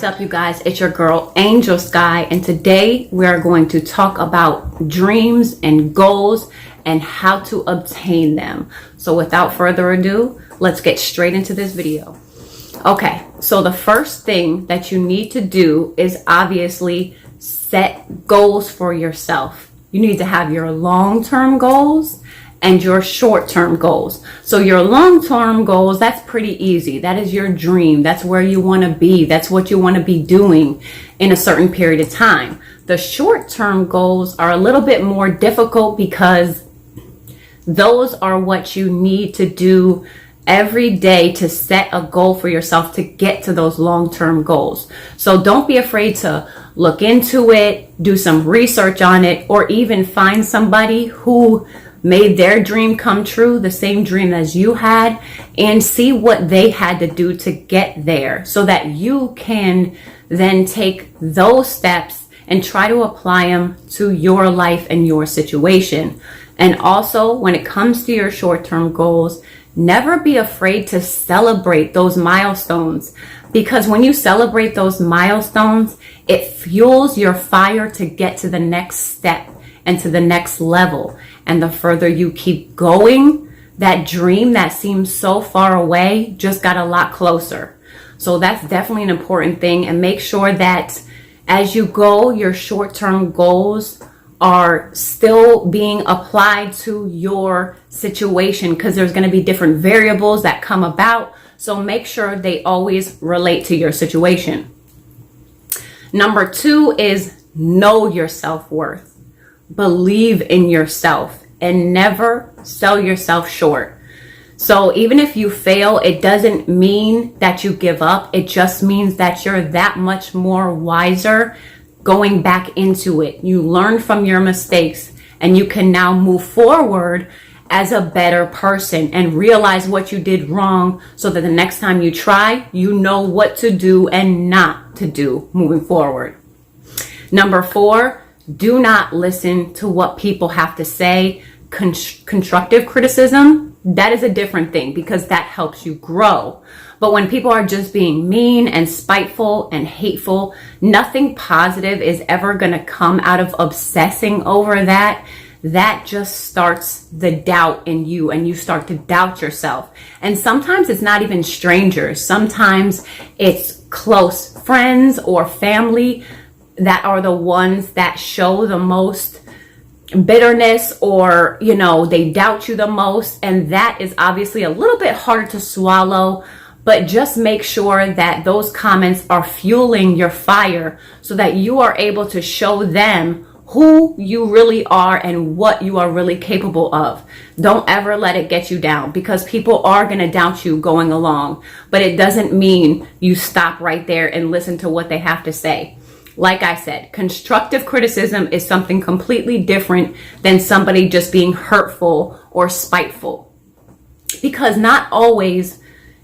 is up, you guys? It's your girl Angel Sky, and today we are going to talk about dreams and goals and how to obtain them. So without further ado, let's get straight into this video. Okay, so the first thing that you need to do is obviously set goals for yourself. You need to have your long-term goals and your short-term goals. So your long-term goals, that's pretty easy. That is your dream. That's where you want to be. That's what you want to be doing in a certain period of time. The short-term goals are a little bit more difficult because those are what you need to do every day to set a goal for yourself to get to those long-term goals. So don't be afraid to look into it, do some research on it, or even find somebody who made their dream come true, the same dream as you had, and see what they had to do to get there so that you can then take those steps and try to apply them to your life and your situation. And also, when it comes to your short-term goals, never be afraid to celebrate those milestones, because when you celebrate those milestones, it fuels your fire to get to the next step and to the next level. And the further you keep going, that dream that seems so far away just got a lot closer. So that's definitely an important thing. And make sure that as you go, your short-term goals are still being applied to your situation, because there's going to be different variables that come about. So make sure they always relate to your situation. Number 2 is know your self-worth. Believe in yourself and never sell yourself short. So even if you fail, it doesn't mean that you give up. It just means that you're that much more wiser going back into it. You learn from your mistakes and you can now move forward as a better person and realize what you did wrong, so that the next time you try, you know what to do and not to do moving forward. Number 4, do not listen to what people have to say. Constructive criticism, that is a different thing, because that helps you grow. But when people are just being mean and spiteful and hateful, nothing positive is ever going to come out of obsessing over that. That just starts the doubt in you, and you start to doubt yourself. And sometimes it's not even strangers. Sometimes it's close friends or family that are the ones that show the most bitterness, or they doubt you the most. And that is obviously a little bit hard to swallow, but just make sure that those comments are fueling your fire so that you are able to show them who you really are and what you are really capable of. Don't ever let it get you down, because people are going to doubt you going along, but it doesn't mean you stop right there and listen to what they have to say. Like I said, constructive criticism is something completely different than somebody just being hurtful or spiteful. Because not always,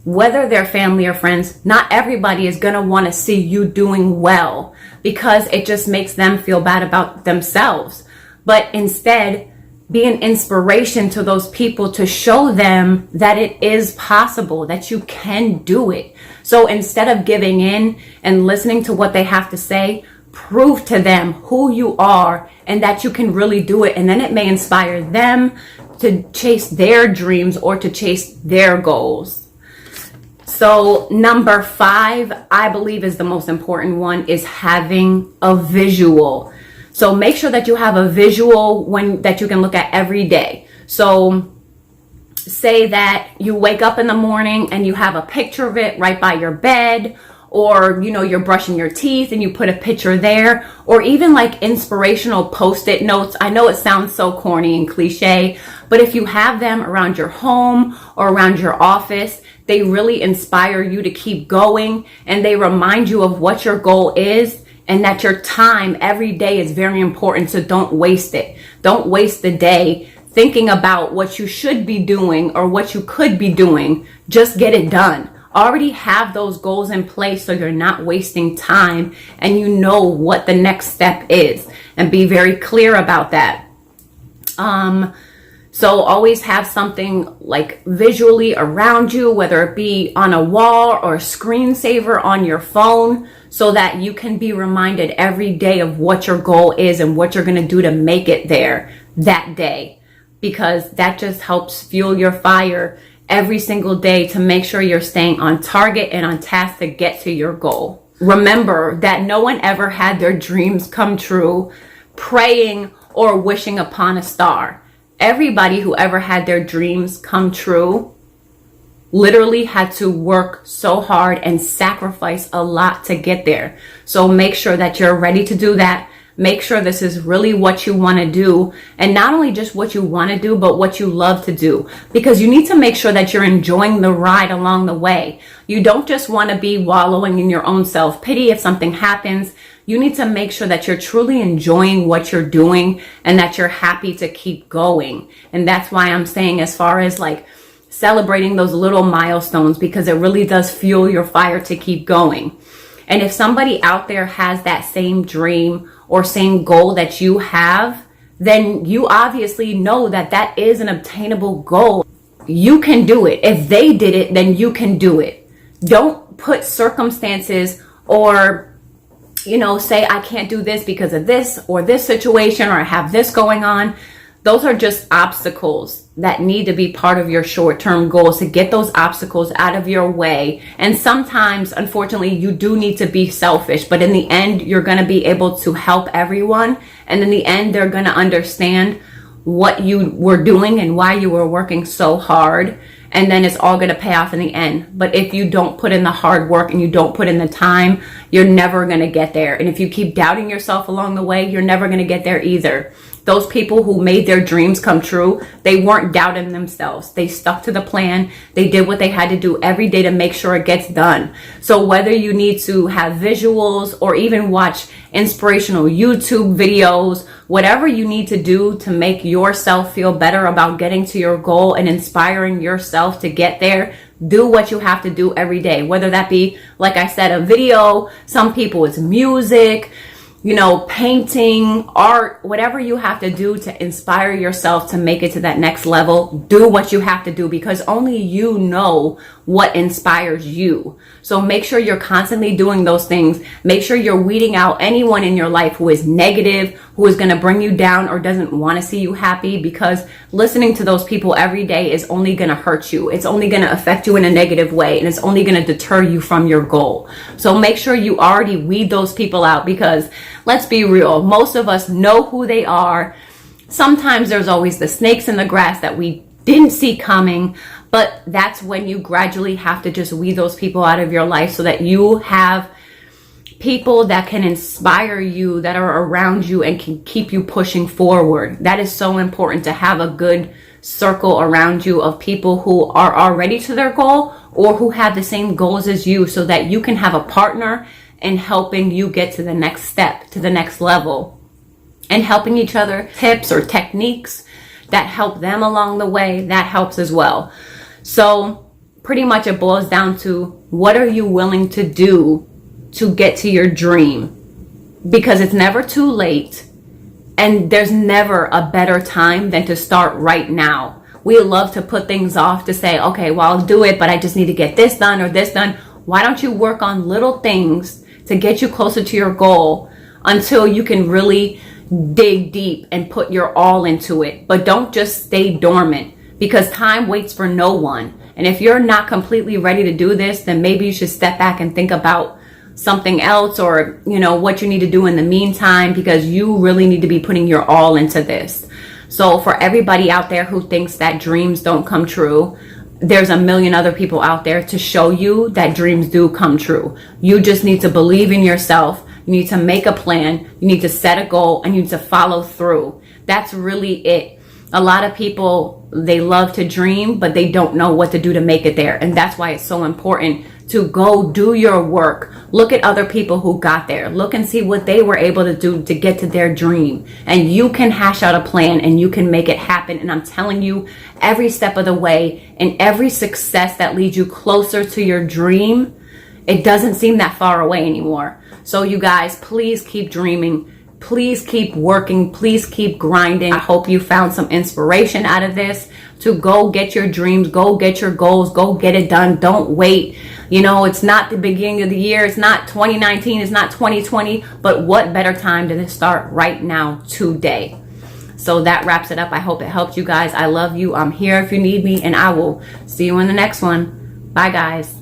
whether they're family or friends, not everybody is going to want to see you doing well, because it just makes them feel bad about themselves. But instead, be an inspiration to those people to show them that it is possible, that you can do it. So instead of giving in and listening to what they have to say, prove to them who you are and that you can really do it. And then it may inspire them to chase their dreams or to chase their goals. So number 5, I believe is the most important one, is having a visual. So make sure that you have a visual that you can look at every day. So say that you wake up in the morning and you have a picture of it right by your bed, or you're brushing your teeth and you put a picture there, or even like inspirational post-it notes. I know it sounds so corny and cliche, but if you have them around your home or around your office, they really inspire you to keep going, and they remind you of what your goal is and that your time every day is very important. So don't waste it. Don't waste the day thinking about what you should be doing or what you could be doing. Just get it done. Already have those goals in place so you're not wasting time, and you know what the next step is, and be very clear about that. So always have something like visually around you, whether it be on a wall or a screensaver on your phone, so that you can be reminded every day of what your goal is and what you're going to do to make it there that day, because that just helps fuel your fire every single day to make sure you're staying on target and on task to get to your goal. Remember that no one ever had their dreams come true praying or wishing upon a star. Everybody who ever had their dreams come true literally had to work so hard and sacrifice a lot to get there. So make sure that you're ready to do that. Make sure this is really what you want to do, and not only just what you want to do, but what you love to do, because you need to make sure that you're enjoying the ride along the way. You don't just want to be wallowing in your own self-pity if something happens. You need to make sure that you're truly enjoying what you're doing and that you're happy to keep going. And that's why I'm saying, as far as like celebrating those little milestones, because it really does fuel your fire to keep going. And if somebody out there has that same dream or same goal that you have, then you obviously know that that is an obtainable goal. You can do it. If they did it, then you can do it. Don't put circumstances or, say I can't do this because of this or this situation, or I have this going on. Those are just obstacles that need to be part of your short-term goals, to get those obstacles out of your way. And sometimes, unfortunately, you do need to be selfish, but in the end, you're going to be able to help everyone. And in the end, they're going to understand what you were doing and why you were working so hard. And then it's all going to pay off in the end. But if you don't put in the hard work and you don't put in the time, you're never going to get there. And if you keep doubting yourself along the way, you're never going to get there either. Those people who made their dreams come true, they weren't doubting themselves. They stuck to the plan. They did what they had to do every day to make sure it gets done. So whether you need to have visuals or even watch inspirational YouTube videos, whatever you need to do to make yourself feel better about getting to your goal and inspiring yourself to get there, do what you have to do every day. Whether that be, like I said, a video, some people it's music, painting, art, whatever you have to do to inspire yourself to make it to that next level. Do what you have to do, because only you know what inspires you. So make sure you're constantly doing those things. Make sure you're weeding out anyone in your life who is negative, who is going to bring you down or doesn't want to see you happy, because listening to those people every day is only going to hurt you. It's only going to affect you in a negative way, and it's only going to deter you from your goal. So make sure you already weed those people out, because let's be real, most of us know who they are. Sometimes there's always the snakes in the grass that we didn't see coming, but that's when you gradually have to just weed those people out of your life, so that you have people that can inspire you, that are around you and can keep you pushing forward. That is so important, to have a good circle around you of people who are already to their goal or who have the same goals as you, so that you can have a partner in helping you get to the next step, to the next level, and helping each other tips or techniques that help them along the way. That helps as well. So pretty much it boils down to, what are you willing to do to get to your dream? Because it's never too late, and there's never a better time than to start right now. We love to put things off, to say, okay, well, I'll do it, but I just need to get this done or this done. Why don't you work on little things to get you closer to your goal until you can really dig deep and put your all into it? But don't just stay dormant, because time waits for no one. And if you're not completely ready to do this, then maybe you should step back and think about something else, or what you need to do in the meantime, because you really need to be putting your all into this. So for everybody out there who thinks that dreams don't come true, there's a million other people out there to show you that dreams do come true. You just need to believe in yourself. You need to make a plan. You need to set a goal, and you need to follow through. That's really it. A lot of people, they love to dream, but they don't know what to do to make it there. And that's why it's so important to go do your work. Look at other people who got there. Look and see what they were able to do to get to their dream. And you can hash out a plan, and you can make it happen. And I'm telling you, every step of the way, and every success that leads you closer to your dream, it doesn't seem that far away anymore. So you guys, please keep dreaming. Please keep working. Please keep grinding. I hope you found some inspiration out of this to go get your dreams, go get your goals, go get it done. Don't wait. You know, it's not the beginning of the year. It's not 2019. It's not 2020. But what better time than to start right now, today? So that wraps it up. I hope it helped you guys. I love you. I'm here if you need me, and I will see you in the next one. Bye, guys.